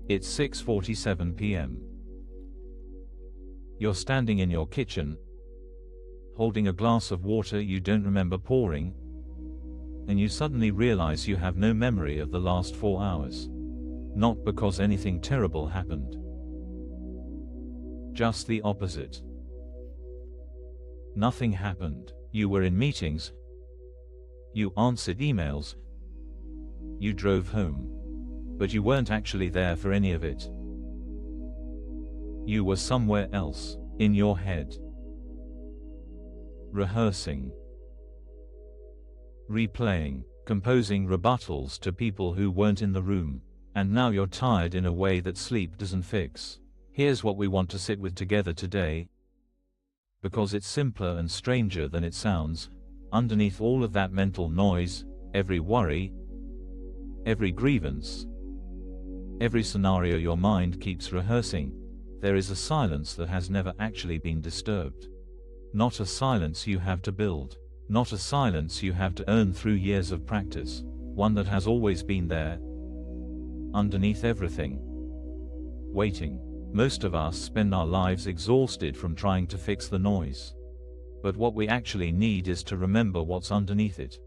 It's 6:47 p.m. You're standing in your kitchen, holding a glass of water you don't remember pouring, and you suddenly realize you have no memory of the last 4 hours. Not because anything terrible happened. Just the opposite. Nothing happened. You were in meetings. You answered emails. You drove home. But you weren't actually there for any of it. You were somewhere else, in your head. Rehearsing. Replaying, composing rebuttals to people who weren't in the room. And now you're tired in a way that sleep doesn't fix. Here's what we want to sit with together today. Because it's simpler and stranger than it sounds. Underneath all of that mental noise, every worry, every grievance, every scenario your mind keeps rehearsing, there is a silence that has never actually been disturbed. Not a silence you have to build. Not a silence you have to earn through years of practice. One that has always been there. Underneath everything. Waiting. Most of us spend our lives exhausted from trying to fix the noise. But what we actually need is to remember what's underneath it.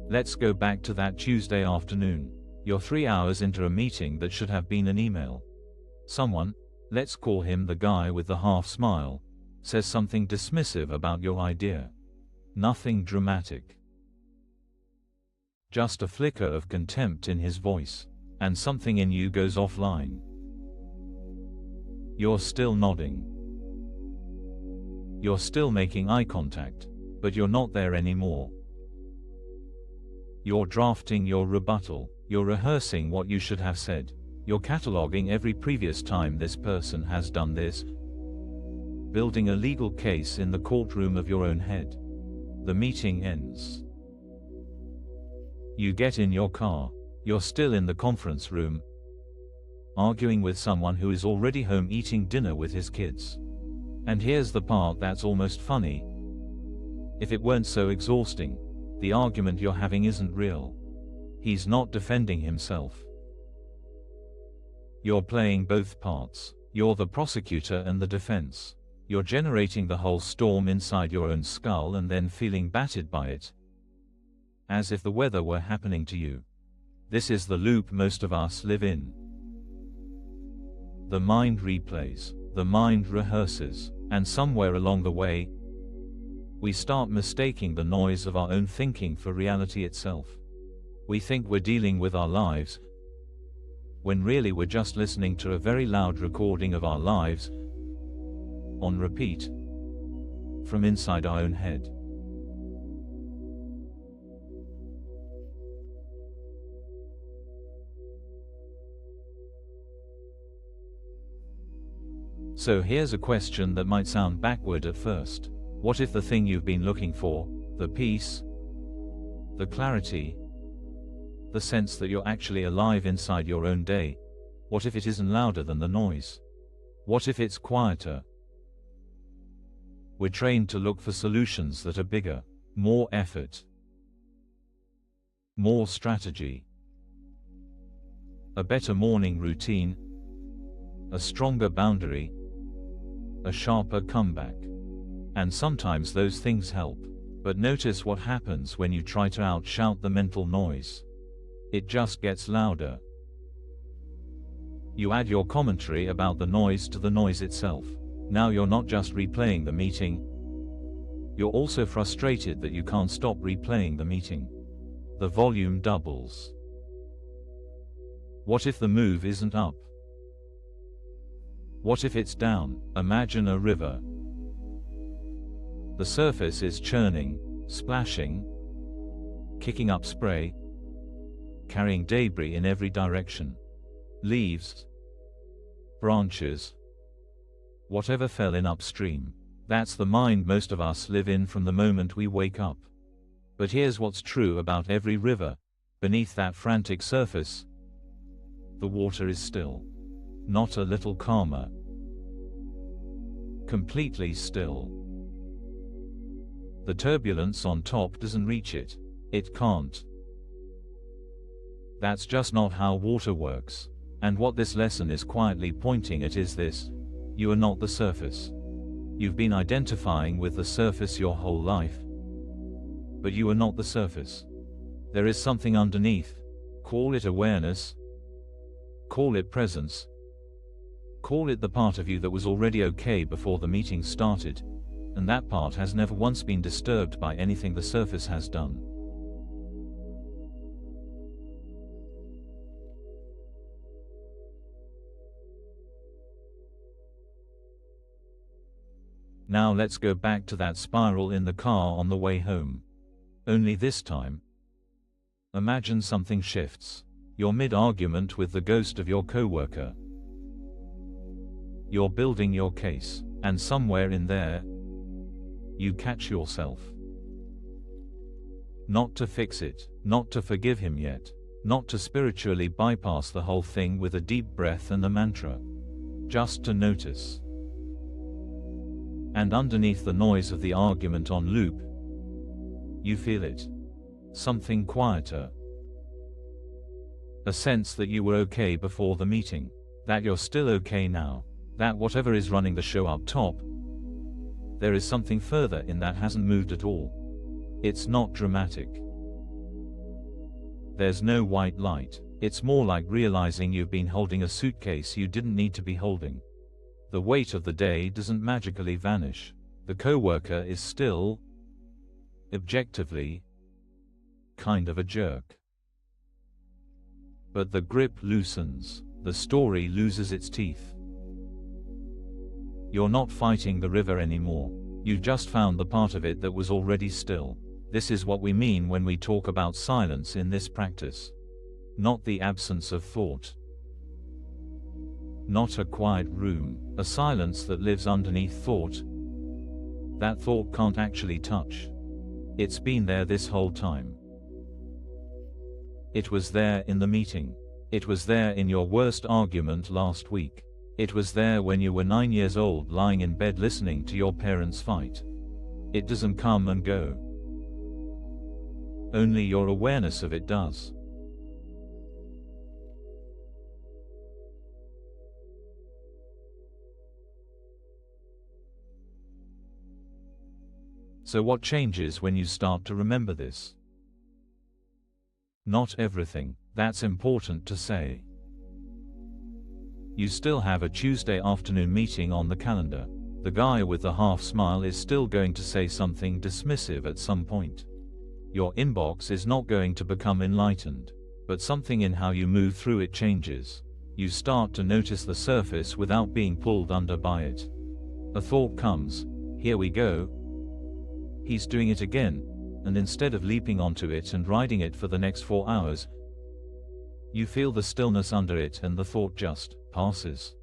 Let's go back to that Tuesday afternoon. You're 3 hours into a meeting that should have been an email. Someone, let's call him the guy with the half smile, says something dismissive about your idea. Nothing dramatic. Just a flicker of contempt in his voice, and something in you goes offline. You're still nodding. You're still making eye contact, but you're not there anymore. You're drafting your rebuttal, you're rehearsing what you should have said, you're cataloging every previous time this person has done this, building a legal case in the courtroom of your own head. The meeting ends. You get in your car, you're still in the conference room, arguing with someone who is already home eating dinner with his kids. And here's the part that's almost funny. If it weren't so exhausting, the argument you're having isn't real. He's not defending himself. You're playing both parts. You're the prosecutor and the defense. You're generating the whole storm inside your own skull and then feeling battered by it. As if the weather were happening to you. This is the loop most of us live in. The mind replays, the mind rehearses, and somewhere along the way, we start mistaking the noise of our own thinking for reality itself. We think we're dealing with our lives, when really we're just listening to a very loud recording of our lives, on repeat, from inside our own head. So here's a question that might sound backward at first. What if the thing you've been looking for, the peace, the clarity, the sense that you're actually alive inside your own day, what if it isn't louder than the noise? What if it's quieter? We're trained to look for solutions that are bigger, more effort, more strategy, a better morning routine, a stronger boundary, a sharper comeback. And sometimes those things help. But notice what happens when you try to outshout the mental noise. It just gets louder. You add your commentary about the noise to the noise itself. Now you're not just replaying the meeting. You're also frustrated that you can't stop replaying the meeting. The volume doubles. What if the move isn't up? What if it's down? Imagine a river. The surface is churning, splashing, kicking up spray, carrying debris in every direction. Leaves, branches, whatever fell in upstream. That's the mind most of us live in from the moment we wake up. But here's what's true about every river. Beneath that frantic surface, the water is still. Not a little calmer. Completely still. The turbulence on top doesn't reach it. It can't. That's just not how water works. And what this lesson is quietly pointing at is this: you are not the surface. You've been identifying with the surface your whole life. But you are not the surface. There is something underneath. Call it awareness. Call it presence. Call it the part of you that was already okay before the meeting started, and that part has never once been disturbed by anything the surface has done. Now let's go back to that spiral in the car on the way home. Only this time, imagine something shifts. You're mid-argument with the ghost of your coworker. You're building your case, and somewhere in there, you catch yourself. Not to fix it, not to forgive him yet, not to spiritually bypass the whole thing with a deep breath and a mantra. Just to notice. And underneath the noise of the argument on loop, you feel it. Something quieter. A sense that you were okay before the meeting. That you're still okay now. That whatever is running the show up top, there is something further in that hasn't moved at all. It's not dramatic. There's no white light. It's more like realizing you've been holding a suitcase you didn't need to be holding. The weight of the day doesn't magically vanish. The coworker is still, objectively, kind of a jerk. But the grip loosens. The story loses its teeth. You're not fighting the river anymore. You just found the part of it that was already still. This is what we mean when we talk about silence in this practice. Not the absence of thought. Not a quiet room, a silence that lives underneath thought. That thought can't actually touch. It's been there this whole time. It was there in the meeting. It was there in your worst argument last week. It was there when you were 9 years old lying in bed listening to your parents fight. It doesn't come and go. Only your awareness of it does. So what changes when you start to remember this? Not everything. That's important to say. You still have a Tuesday afternoon meeting on the calendar. The guy with the half smile is still going to say something dismissive at some point. Your inbox is not going to become enlightened, but something in how you move through it changes. You start to notice the surface without being pulled under by it. A thought comes, here we go. He's doing it again, and instead of leaping onto it and riding it for the next 4 hours, you feel the stillness under it and the thought just passes.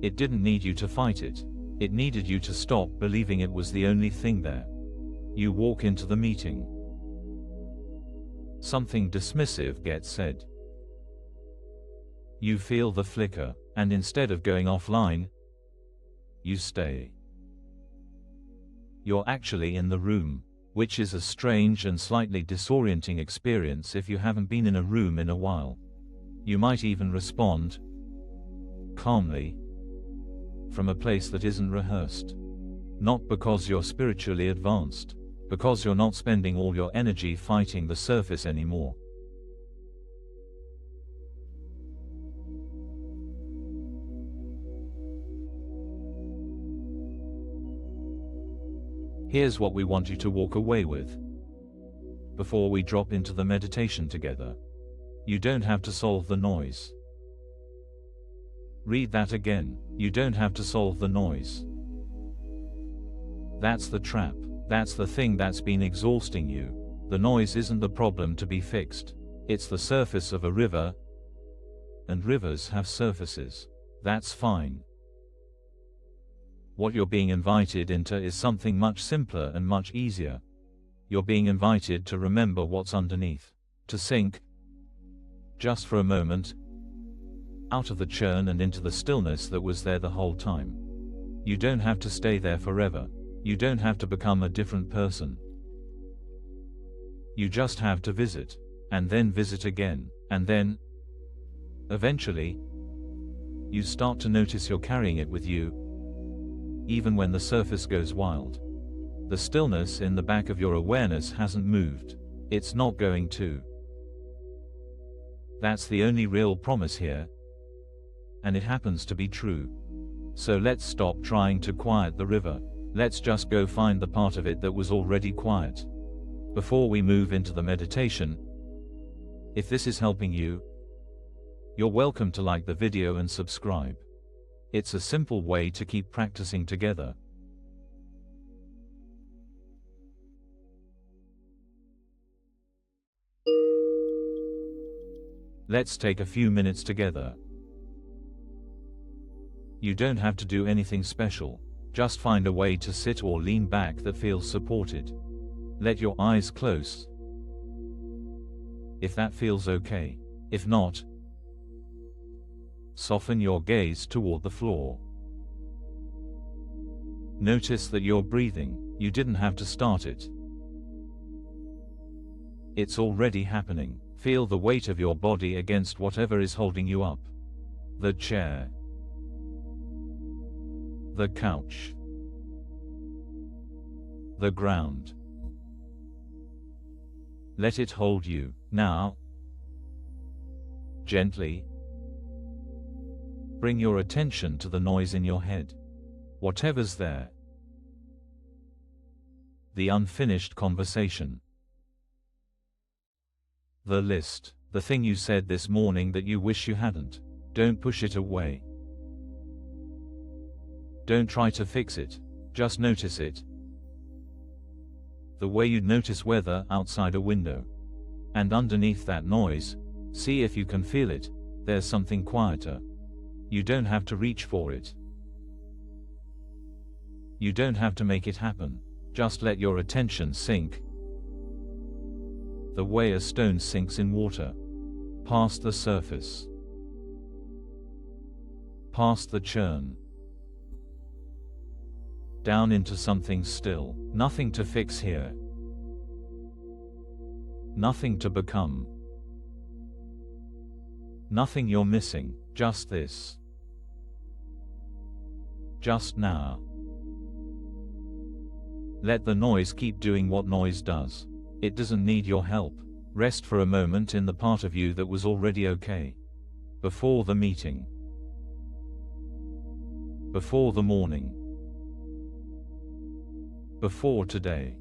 It didn't need you to fight it. It needed you to stop believing it was the only thing there. You walk into the meeting. Something dismissive gets said. You feel the flicker, and instead of going offline, you stay. You're actually in the room, which is a strange and slightly disorienting experience if you haven't been in a room in a while. You might even respond calmly from a place that isn't rehearsed. Not because you're spiritually advanced, because you're not spending all your energy fighting the surface anymore. Here's what we want you to walk away with before we drop into the meditation together. You don't have to solve the noise. Read that again. You don't have to solve the noise. That's the trap. That's the thing that's been exhausting you. The noise isn't the problem to be fixed. It's the surface of a river, and rivers have surfaces. That's fine. What you're being invited into is something much simpler and much easier. You're being invited to remember what's underneath. To sink, just for a moment, out of the churn and into the stillness that was there the whole time. You don't have to stay there forever. You don't have to become a different person. You just have to visit, and then visit again, and then, eventually, you start to notice you're carrying it with you, even when the surface goes wild. The stillness in the back of your awareness hasn't moved. It's not going to. That's the only real promise here, and it happens to be true. So let's stop trying to quiet the river. Let's just go find the part of it that was already quiet. Before we move into the meditation, if this is helping you, you're welcome to like the video and subscribe. It's a simple way to keep practicing together. Let's take a few minutes together. You don't have to do anything special. Just find a way to sit or lean back that feels supported. Let your eyes close, if that feels okay. If not, soften your gaze toward the floor. Notice that you're breathing. You didn't have to start it. It's already happening. Feel the weight of your body against whatever is holding you up. The chair, the couch, the ground. Let it hold you. Now, gently, bring your attention to the noise in your head. Whatever's there. The unfinished conversation. The list. The thing you said this morning that you wish you hadn't. Don't push it away. Don't try to fix it. Just notice it. The way you'd notice weather outside a window. And underneath that noise, see if you can feel it. There's something quieter. You don't have to reach for it. You don't have to make it happen. Just let your attention sink. The way a stone sinks in water. Past the surface. Past the churn. Down into something still. Nothing to fix here. Nothing to become. Nothing you're missing. Just this. Just now. Let the noise keep doing what noise does. It doesn't need your help. Rest for a moment in the part of you that was already okay. Before the meeting. Before the morning. Before today.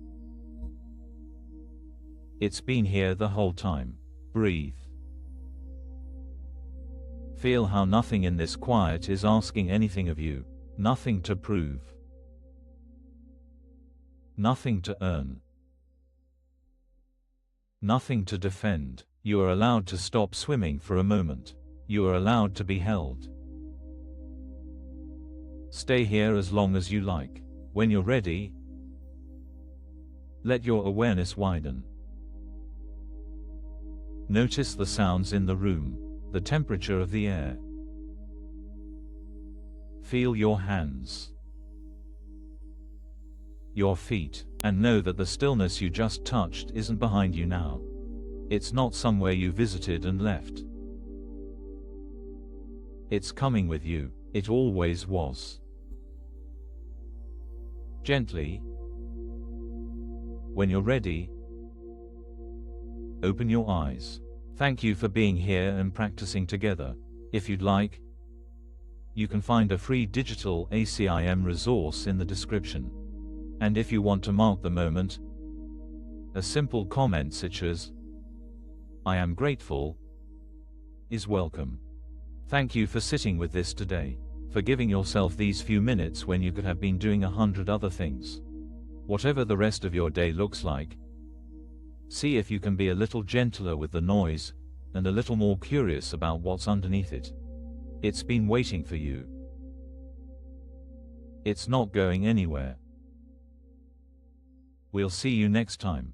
It's been here the whole time. Breathe. Feel how nothing in this quiet is asking anything of you. Nothing to prove. Nothing to earn. Nothing to defend. You are allowed to stop swimming for a moment. You are allowed to be held. Stay here as long as you like. When you're ready, let your awareness widen. Notice the sounds in the room, the temperature of the air. Feel your hands, your feet, and know that the stillness you just touched isn't behind you now. It's not somewhere you visited and left. It's coming with you. It always was. Gently, when you're ready, open your eyes. Thank you for being here and practicing together. If you'd like, you can find a free digital ACIM resource in the description. And if you want to mark the moment, a simple comment such as, "I am grateful," is welcome. Thank you for sitting with this today, for giving yourself these few minutes when you could have been doing 100 other things. Whatever the rest of your day looks like, see if you can be a little gentler with the noise, and a little more curious about what's underneath it. It's been waiting for you. It's not going anywhere. We'll see you next time.